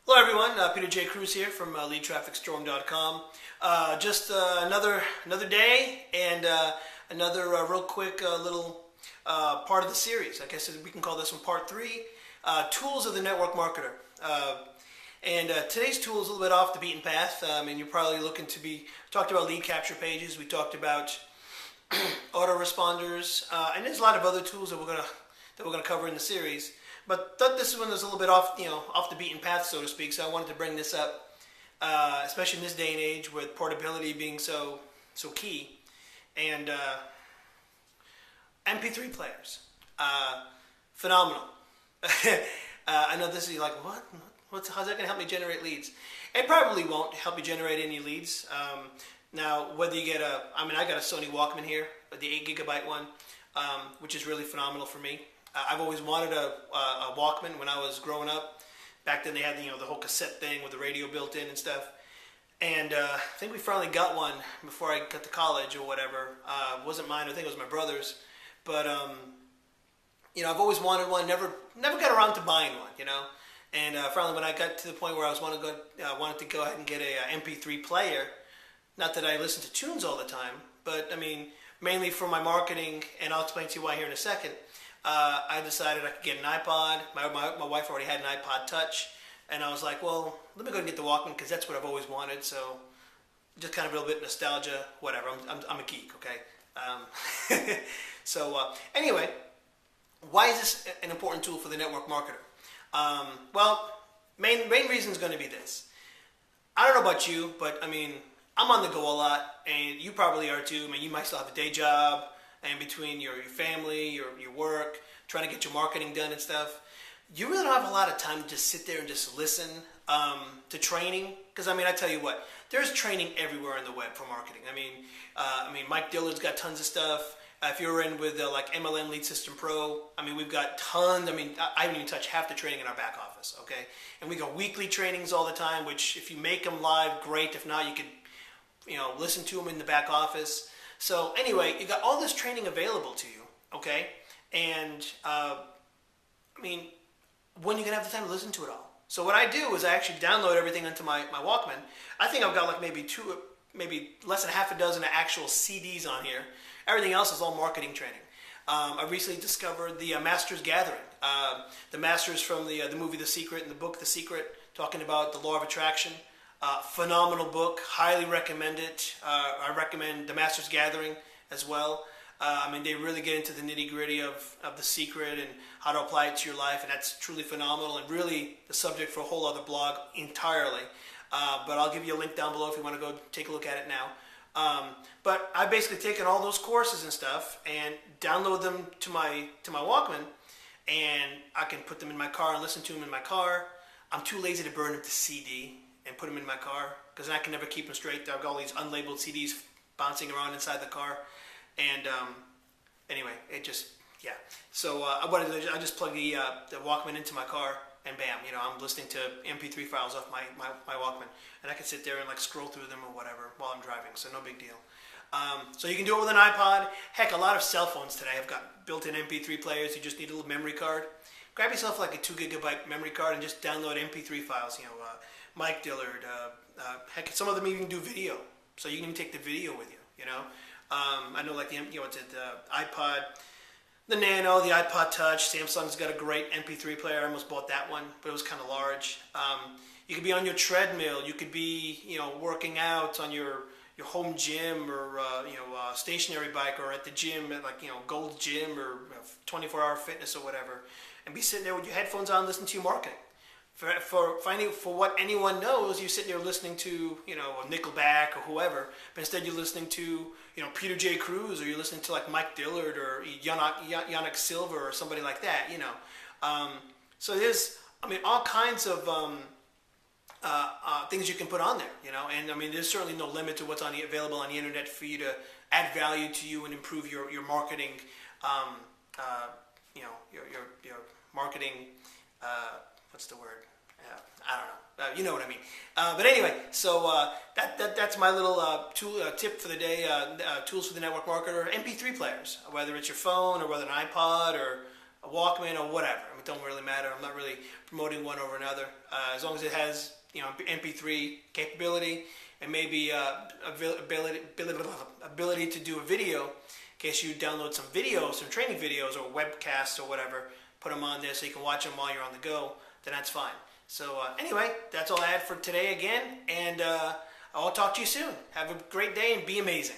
Hello everyone, Peter J. Cruz here from leadtrafficstorm.com. Just another day and another real quick little part of the series. I guess we can call this one part 3, Tools of the Network Marketer. Today's tool is a little bit off the beaten path. And you're probably looking to be, talked about lead capture pages, we talked about autoresponders, and there's a lot of other tools that we're gonna cover in the series. But thought this one was a little bit off the beaten path, so to speak. So I wanted to bring this up, especially in this day and age with portability being so key. And MP3 players, phenomenal. I know this is like, how's that going to help me generate leads? It probably won't help you generate any leads. Now, whether you get I got a Sony Walkman here, the 8GB one, which is really phenomenal for me. I've always wanted a Walkman when I was growing up. Back then they had the whole cassette thing with the radio built in and stuff. And I think we finally got one before I got to college or whatever. It wasn't mine, I think it was my brother's. But I've always wanted one, never got around to buying one, And finally when I got to the point where I wanted to go ahead and get a MP3 player, not that I listen to tunes all the time, but I mean, mainly for my marketing, and I'll explain to you why here in a second. I decided I could get an iPod. My wife already had an iPod Touch, and I was like, well, let me go and get the Walkman because that's what I've always wanted. So, just kind of a little bit nostalgia, whatever. I'm a geek, okay. Anyway, why is this an important tool for the network marketer? Well, main reason is going to be this. I don't know about you, but I mean, I'm on the go a lot, and you probably are too. I mean, you might still have a day job. And between your family, your work, trying to get your marketing done and stuff, you really don't have a lot of time to just sit there and just listen to training. Because I tell you what, there's training everywhere on the web for marketing. I mean, Mike Dillard's got tons of stuff. If you're in with like MLM Lead System Pro, we've got tons. I haven't even touched half the training in our back office. Okay, and we got weekly trainings all the time. Which, if you make them live, great. If not, you could, listen to them in the back office. So anyway, you got all this training available to you, okay? And when are you gonna have the time to listen to it all? So what I do is I actually download everything into my Walkman. I think I've got like maybe less than half a dozen actual CDs on here. Everything else is all marketing training. I recently discovered the Masters Gathering. The Masters from the movie The Secret and the book The Secret, talking about the law of attraction. Phenomenal book, highly recommend it. I recommend The Master's Gathering as well. They really get into the nitty-gritty of The Secret and how to apply it to your life, and that's truly phenomenal and really the subject for a whole other blog entirely. But I'll give you a link down below if you want to go take a look at it now. But I've basically taken all those courses and stuff and download them to my Walkman, and I can put them in my car and listen to them in my car. I'm too lazy to burn them to CD and put them in my car, because I can never keep them straight. I've got all these unlabeled CDs bouncing around inside the car, and anyway, it just, yeah. So I just plug the Walkman into my car, and bam, I'm listening to MP3 files off my Walkman, and I can sit there and like scroll through them or whatever while I'm driving, so no big deal. So you can do it with an iPod. Heck, a lot of cell phones today have got built-in MP3 players. You just need a little memory card. Grab yourself like a 2GB memory card and just download MP3 files, Mike Dillard, heck, some of them even do video, so you can even take the video with you, I know like the iPod, the Nano, the iPod Touch, Samsung's got a great MP3 player. I almost bought that one, but it was kind of large. You could be on your treadmill, you could be, working out on your home gym or, stationary bike, or at the gym at like, Gold Gym or 24-hour fitness or whatever, and be sitting there with your headphones on listening to your marketing. For what anyone knows, you're sitting there listening to, Nickelback or whoever, but instead you're listening to, Peter J. Cruz, or you're listening to like Mike Dillard or Yannick Silva or somebody like that, So there's, all kinds of things you can put on there, and there's certainly no limit to what's available on the internet for you to add value to you and improve your marketing, your marketing, what's the word? I don't know. You know what I mean. But anyway, so that's my little tip for the day. Tools for the network marketer. MP3 players, whether it's your phone or whether an iPod a Walkman or whatever. It don't really matter. I'm not really promoting one over another. As long as it has, you know, MP3 capability and maybe ability to do a video in case you download some videos, some training videos or webcasts or whatever, put them on there so you can watch them while you're on the go, then that's fine. So anyway, that's all I had for today again, and I'll talk to you soon. Have a great day and be amazing.